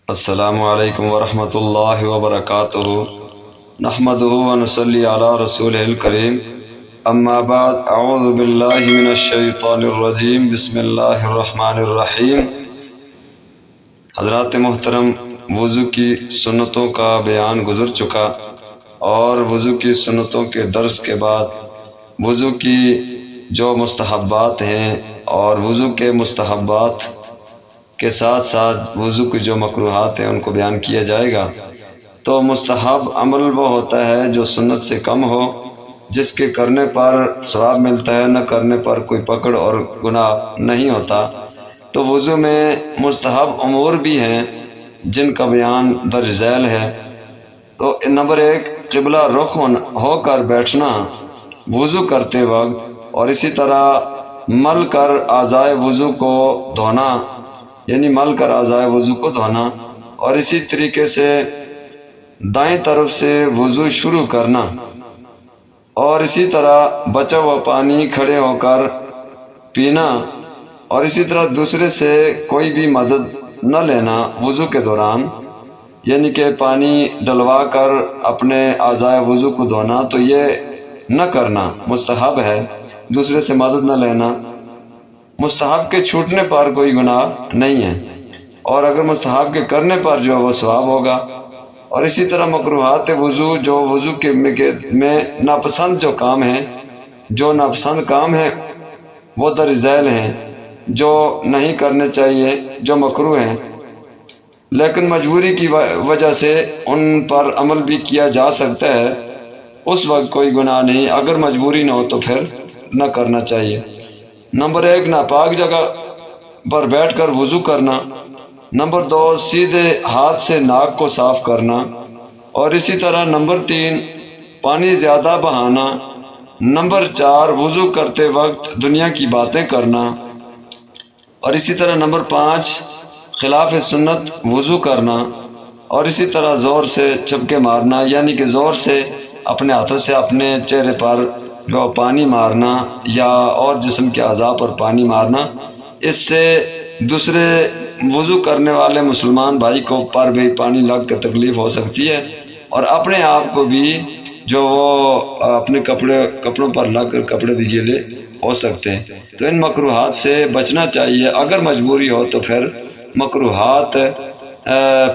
السلام علیکم ورحمۃ اللہ وبرکاتہ نحمده ونصلی علی رسول الکریم اما بعد اعوذ باللہ من الشیطان الرجیم بسم اللہ الرحمن الرحیم۔ حضرات محترم، وضو کی سنتوں کا بیان گزر چکا اور وضو کی سنتوں کے درس کے بعد وضو کی جو مستحبات ہیں اور وضو کے مستحبات کے ساتھ ساتھ وضو کی جو مکروہات ہیں ان کو بیان کیا جائے گا۔ تو مستحب عمل وہ ہوتا ہے جو سنت سے کم ہو، جس کے کرنے پر ثواب ملتا ہے، نہ کرنے پر کوئی پکڑ اور گناہ نہیں ہوتا۔ تو وضو میں مستحب امور بھی ہیں جن کا بیان درج ذیل ہے۔ تو نمبر 1، قبلہ رخ ہو کر بیٹھنا وضو کرتے وقت، اور اسی طرح مل کر اعضائے وضو کو دھونا، یعنی مل کر اعضائے وضو کو دھونا، اور اسی طریقے سے دائیں طرف سے وضو شروع کرنا، اور اسی طرح بچا ہوا پانی کھڑے ہو کر پینا، اور اسی طرح دوسرے سے کوئی بھی مدد نہ لینا وضو کے دوران، یعنی کہ پانی ڈلوا کر اپنے اعضائے وضو کو دھونا، تو یہ نہ کرنا مستحب ہے، دوسرے سے مدد نہ لینا۔ مستحب کے چھوٹنے پر کوئی گناہ نہیں ہے، اور اگر مستحب کے کرنے پر جو وہ ثواب ہوگا۔ اور اسی طرح مکروہات وضو، جو وضو کے میں ناپسند جو کام ہیں، جو ناپسند کام ہیں وہ درج ذیل ہیں، جو نہیں کرنے چاہیے، جو مکروہ ہیں، لیکن مجبوری کی وجہ سے ان پر عمل بھی کیا جا سکتا ہے، اس وقت کوئی گناہ نہیں۔ اگر مجبوری نہ ہو تو پھر نہ کرنا چاہیے۔ نمبر 1، ناپاک جگہ پر بیٹھ کر وضو کرنا۔ نمبر 2، سیدھے ہاتھ سے ناک کو صاف کرنا، اور اسی طرح نمبر 3، پانی زیادہ بہانا۔ نمبر 4، وضو کرتے وقت دنیا کی باتیں کرنا، اور اسی طرح نمبر 5، خلاف سنت وضو کرنا، اور اسی طرح زور سے چپکے مارنا، یعنی کہ زور سے اپنے ہاتھوں سے اپنے چہرے پر جو پانی مارنا یا اور جسم کے اعضاء پر پانی مارنا۔ اس سے دوسرے وضو کرنے والے مسلمان بھائی کو پر بھی پانی لگ کر تکلیف ہو سکتی ہے، اور اپنے آپ کو بھی جو وہ اپنے کپڑوں پر لگ کر کپڑے بھی گیلے ہو سکتے ہیں۔ تو ان مکروہات سے بچنا چاہیے۔ اگر مجبوری ہو تو پھر مکروہات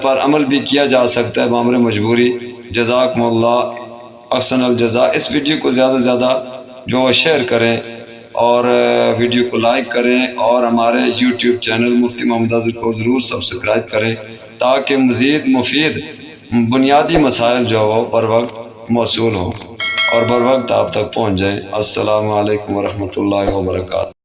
پر عمل بھی کیا جا سکتا ہے بامر مجبوری۔ جزاکم اللہ احسن الجزا۔ اس ویڈیو کو زیادہ سے زیادہ جو شیئر کریں، اور ویڈیو کو لائک کریں، اور ہمارے یوٹیوب چینل مفتی محمد اظہر کو ضرور سبسکرائب کریں، تاکہ مزید مفید بنیادی مسائل جو ہو بر وقت موصول ہوں اور بر وقت آپ تک پہنچ جائیں۔ السلام علیکم ورحمۃ اللہ وبرکاتہ۔